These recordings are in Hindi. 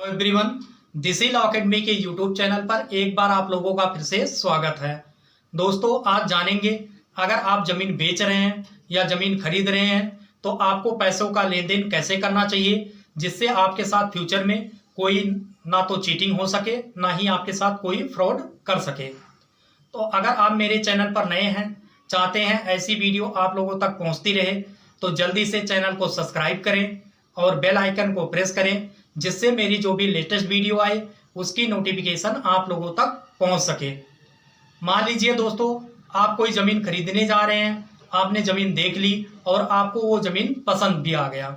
Everyone, this is law academy के यूट्यूब चैनल पर एक बार आप लोगों का फिर से स्वागत है। दोस्तों, आज जानेंगे अगर आप जमीन बेच रहे हैं या जमीन खरीद रहे हैं तो आपको पैसों का लेन देन कैसे करना चाहिए जिससे आपके साथ फ्यूचर में कोई ना तो चीटिंग हो सके ना ही आपके साथ कोई फ्रॉड कर सके। तो अगर आप मेरे चैनल पर नए हैं, चाहते हैं ऐसी वीडियो आप लोगों तक पहुंचती रहे, तो जल्दी से चैनल को सब्सक्राइब करें और बेल आइकन को प्रेस करें जिससे मेरी जो भी लेटेस्ट वीडियो आए उसकी नोटिफिकेशन आप लोगों तक पहुंच सके। मान लीजिए दोस्तों, आप कोई ज़मीन खरीदने जा रहे हैं, आपने ज़मीन देख ली और आपको वो ज़मीन पसंद भी आ गया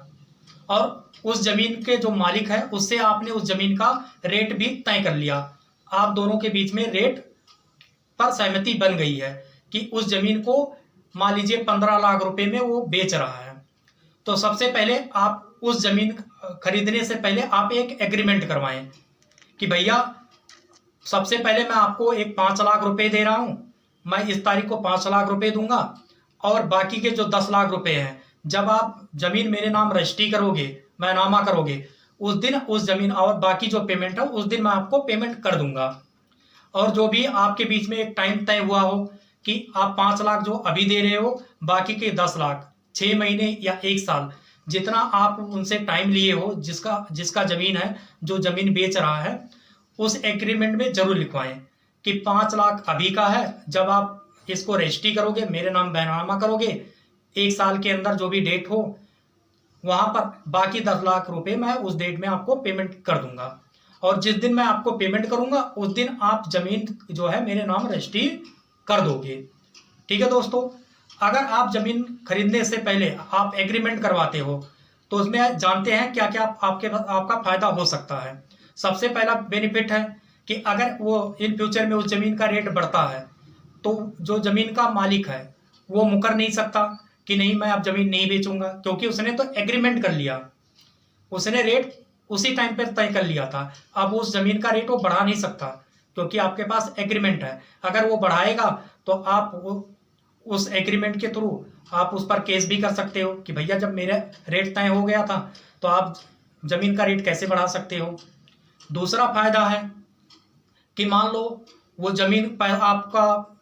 और उस ज़मीन के जो मालिक है उससे आपने उस ज़मीन का रेट भी तय कर लिया। आप दोनों के बीच में रेट पर सहमति बन गई है कि उस ज़मीन को मान लीजिए 15 लाख रुपए में वो बेच रहा है। तो सबसे पहले आप उस ज़मीन खरीदने से पहले आप एक एग्रीमेंट करवाएं कि भैया सबसे पहले मैं आपको एक 5 लाख रुपए दे रहा हूं, मैं इस तारीख को 5 लाख रुपए दूंगा और बाकी के जो 10 लाख रुपए हैं जब आप ज़मीन मेरे नाम रजिस्ट्री करोगे, बैनामा करोगे, उस दिन उस ज़मीन और बाकी जो पेमेंट है उस दिन मैं आपको पेमेंट कर दूंगा। और जो भी आपके बीच में एक टाइम तय हुआ हो कि आप 5 लाख जो अभी दे रहे हो, बाकी के 10 लाख 6 महीने या 1 साल जितना आप उनसे टाइम लिए हो, जिसका ज़मीन है, जो ज़मीन बेच रहा है, उस एग्रीमेंट में जरूर लिखवाएं कि 5 लाख अभी का है, जब आप इसको रजिस्ट्री करोगे, मेरे नाम बैनामा करोगे, 1 साल के अंदर जो भी डेट हो वहाँ पर बाकी 10 लाख रुपए मैं उस डेट में आपको पेमेंट कर दूंगा और जिस दिन मैं आपको पेमेंट करूंगा उस दिन आप ज़मीन जो है मेरे नाम रजिस्ट्री कर दोगे। ठीक है दोस्तों, अगर आप ज़मीन खरीदने से पहले आप एग्रीमेंट करवाते हो तो उसमें जानते हैं क्या क्या आपका फ़ायदा हो सकता है। सबसे पहला बेनिफिट है कि अगर वो इन फ्यूचर में उस ज़मीन का रेट बढ़ता है तो जो ज़मीन का मालिक है वो मुकर नहीं सकता कि नहीं मैं अब ज़मीन नहीं बेचूंगा, क्योंकि उसने तो एग्रीमेंट कर लिया, उसने रेट उसी टाइम पर तय कर लिया था। अब उस ज़मीन का रेट वो बढ़ा नहीं सकता क्योंकि आपके पास एग्रीमेंट है। अगर वो बढ़ाएगा तो आप उस एग्रीमेंट के थ्रू आप उस पर केस भी कर सकते हो कि भैया जब मेरा रेट तय हो गया था तो आप ज़मीन का रेट कैसे बढ़ा सकते हो। दूसरा फायदा है कि मान लो वो ज़मीन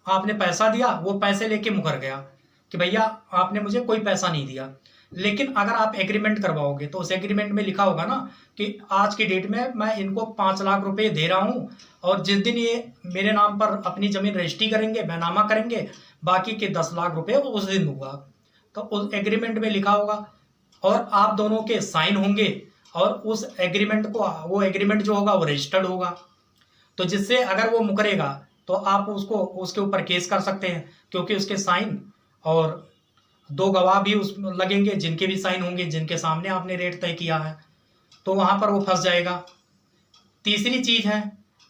आपने पैसा दिया, वो पैसे लेके मुकर गया कि भैया आपने मुझे कोई पैसा नहीं दिया, लेकिन अगर आप एग्रीमेंट करवाओगे तो उस एग्रीमेंट में लिखा होगा ना कि आज की डेट में मैं इनको 5 लाख रुपए दे रहा हूं और जिस दिन ये मेरे नाम पर अपनी ज़मीन रजिस्ट्री करेंगे, बैनामा करेंगे, बाकी के 10 लाख रुपए उस दिन दूंगा। तो उस एग्रीमेंट में लिखा होगा और आप दोनों के साइन होंगे और उस एग्रीमेंट को, वो एग्रीमेंट जो होगा वो रजिस्टर्ड होगा। तो जिससे अगर वो मुकरेगा तो आप उसके ऊपर केस कर सकते हैं क्योंकि उसके साइन और 2 गवाह भी उस लगेंगे जिनके भी साइन होंगे, जिनके सामने आपने रेट तय किया है, तो वहां पर वो फंस जाएगा। तीसरी चीज है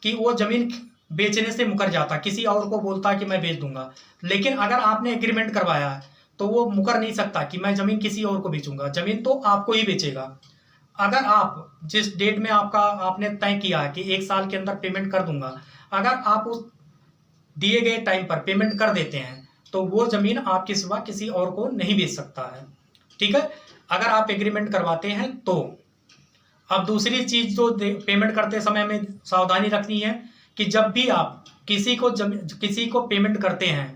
कि वो ज़मीन बेचने से मुकर जाता, किसी और को बोलता कि मैं बेच दूंगा, लेकिन अगर आपने एग्रीमेंट करवाया है तो वो मुकर नहीं सकता कि मैं ज़मीन किसी और को बेचूंगा, ज़मीन तो आपको ही बेचेगा। अगर आप जिस डेट में आपने तय किया है कि 1 साल के अंदर पेमेंट कर दूंगा, अगर आप उस दिए गए टाइम पर पेमेंट कर देते हैं तो वो ज़मीन आपके सिवा किसी और को नहीं बेच सकता है। ठीक है, अगर आप एग्रीमेंट करवाते हैं तो। अब दूसरी चीज जो पेमेंट करते समय में सावधानी रखनी है कि जब भी आप किसी को पेमेंट करते हैं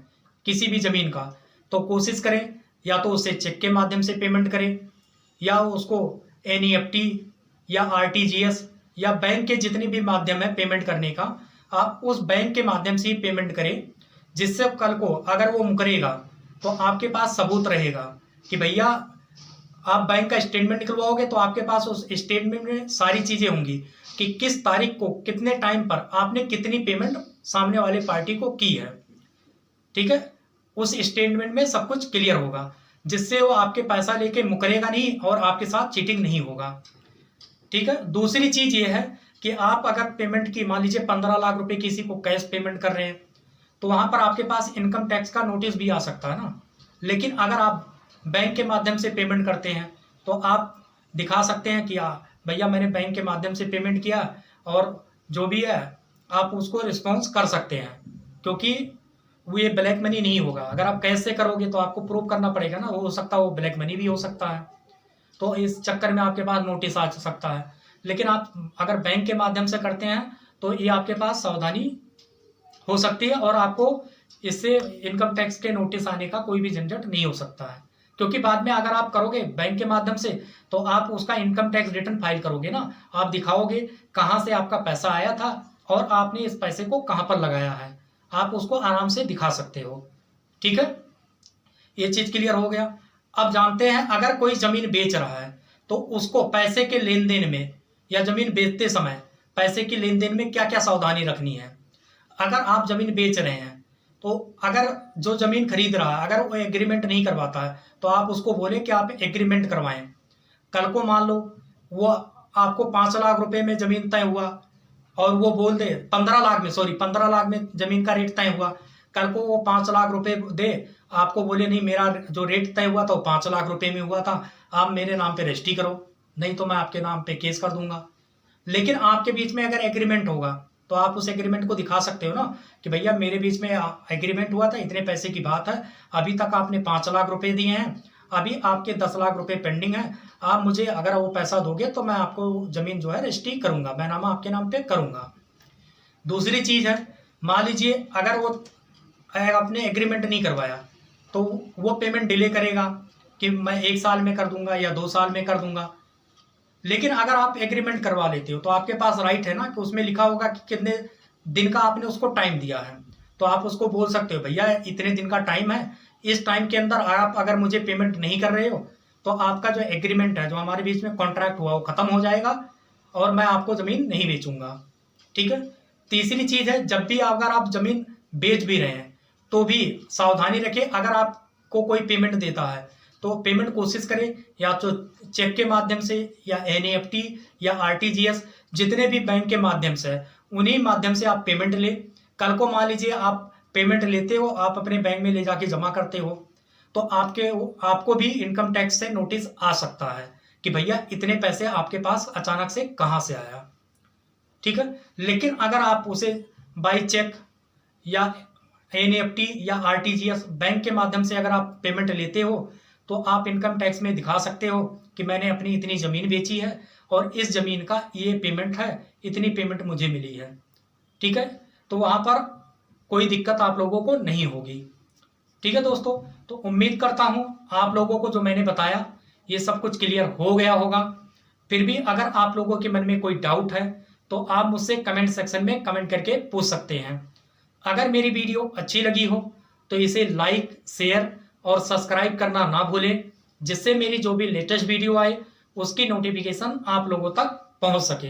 किसी भी ज़मीन का, तो कोशिश करें या तो उससे चेक के माध्यम से पेमेंट करें या उसको NEFT या RTGS या बैंक के जितने भी माध्यम है पेमेंट करने का, आप उस बैंक के माध्यम से ही पेमेंट करें, जिससे कल को अगर वो मुकरेगा तो आपके पास सबूत रहेगा कि भैया आप बैंक का स्टेटमेंट निकलवाओगे तो आपके पास उस स्टेटमेंट में सारी चीज़ें होंगी कि किस तारीख को कितने टाइम पर आपने कितनी पेमेंट सामने वाले पार्टी को की है। ठीक है, उस स्टेटमेंट में सब कुछ क्लियर होगा जिससे वो आपके पैसा लेके मुकरेगा नहीं और आपके साथ चीटिंग नहीं होगा। ठीक है, दूसरी चीज़ ये है कि आप अगर पेमेंट की मान लीजिए 15 लाख रुपए किसी को कैश पेमेंट कर रहे हैं तो वहां पर आपके पास इनकम टैक्स का नोटिस भी आ सकता है ना, लेकिन अगर आप बैंक के माध्यम से पेमेंट करते हैं तो आप दिखा सकते हैं कि भैया मैंने बैंक के माध्यम से पेमेंट किया और जो भी है आप उसको रिस्पॉन्स कर सकते हैं, क्योंकि वो ये ब्लैक मनी नहीं होगा। अगर आप कैश से करोगे तो आपको प्रूव करना पड़ेगा ना, हो सकता है वो ब्लैक मनी भी हो सकता है, तो इस चक्कर में आपके पास नोटिस आ सकता है। लेकिन आप अगर बैंक के माध्यम से करते हैं तो ये आपके पास सावधानी हो सकती है और आपको इससे इनकम टैक्स के नोटिस आने का कोई भी झंझट नहीं हो सकता है। क्योंकि बाद में अगर आप करोगे बैंक के माध्यम से तो आप उसका इनकम टैक्स रिटर्न फाइल करोगे ना, आप दिखाओगे कहाँ से आपका पैसा आया था और आपने इस पैसे को कहाँ पर लगाया है, आप उसको आराम से दिखा सकते हो। ठीक है, ये चीज क्लियर हो गया। अब जानते हैं अगर कोई जमीन बेच रहा है तो उसको पैसे के लेन देन में या जमीन बेचते समय पैसे की लेन देन में क्या क्या सावधानी रखनी है। अगर आप जमीन बेच रहे हैं तो अगर जो जमीन खरीद रहा है अगर वो एग्रीमेंट नहीं करवाता है तो आप उसको बोले कि आप एग्रीमेंट करवाएं। कल को मान लो वो आपको 5 लाख रुपए में जमीन तय हुआ और वो बोल दे 15 लाख में जमीन का रेट तय हुआ, कल को वो 5 लाख रुपए दे, आपको बोले नहीं मेरा जो रेट तय हुआ था वो 5 लाख रुपए में हुआ था, आप मेरे नाम पे रजिस्ट्री करो, नहीं तो मैं आपके नाम पे केस कर दूंगा। लेकिन आपके बीच में अगर एग्रीमेंट होगा तो आप उस एग्रीमेंट को दिखा सकते हो ना कि भैया मेरे बीच में एग्रीमेंट हुआ था, इतने पैसे की बात है, अभी तक आपने 5 लाख रुपए दिए हैं, अभी आपके 10 लाख रुपए पेंडिंग है, आप मुझे अगर वो पैसा दोगे तो मैं आपको जमीन जो है रजिस्ट्री करूंगा, मैं नामा आपके नाम पे करूंगा। दूसरी चीज है, मान लीजिए अगर वो आपने एग्रीमेंट नहीं करवाया तो वो पेमेंट डिले करेगा कि मैं 1 साल में कर दूंगा या 2 साल में कर दूंगा। लेकिन अगर आप एग्रीमेंट करवा लेते हो तो आपके पास राइट है ना कि उसमें लिखा होगा कि कितने दिन का आपने उसको टाइम दिया है, तो आप उसको बोल सकते हो भैया इतने दिन का टाइम है, इस टाइम के अंदर आप अगर मुझे पेमेंट नहीं कर रहे हो तो आपका जो एग्रीमेंट है, जो हमारे बीच में कॉन्ट्रैक्ट हुआ, वो खत्म हो जाएगा और मैं आपको जमीन नहीं बेचूंगा। ठीक है। तीसरी चीज है, जब भी अगर आप जमीन बेच भी रहे हैं तो भी सावधानी रखें, अगर आपको कोई पेमेंट देता है तो पेमेंट कोशिश करें या तो चेक के माध्यम से या एनईएफटी या आरटीजीएस, जितने भी बैंक के माध्यम से है उन्हीं माध्यम से आप पेमेंट ले। कल को मान लीजिए आप पेमेंट लेते हो, आप अपने बैंक में ले जाके जमा करते हो तो आपको भी इनकम टैक्स से नोटिस आ सकता है कि भैया इतने पैसे आपके पास अचानक से कहाँ से आया। ठीक है। लेकिन अगर आप उसे बाई चेक या एनईएफटी या आरटीजीएस बैंक के माध्यम से अगर आप पेमेंट लेते हो तो आप इनकम टैक्स में दिखा सकते हो कि मैंने अपनी इतनी ज़मीन बेची है और इस ज़मीन का ये पेमेंट है, इतनी पेमेंट मुझे मिली है। ठीक है, तो वहाँ पर कोई दिक्कत आप लोगों को नहीं होगी। ठीक है दोस्तों, तो उम्मीद करता हूँ आप लोगों को जो मैंने बताया ये सब कुछ क्लियर हो गया होगा। फिर भी अगर आप लोगों के मन में कोई डाउट है तो आप मुझसे कमेंट सेक्शन में कमेंट करके पूछ सकते हैं। अगर मेरी वीडियो अच्छी लगी हो तो इसे लाइक, शेयर और सब्सक्राइब करना ना भूलें, जिससे मेरी जो भी लेटेस्ट वीडियो आए उसकी नोटिफिकेशन आप लोगों तक पहुंच सके।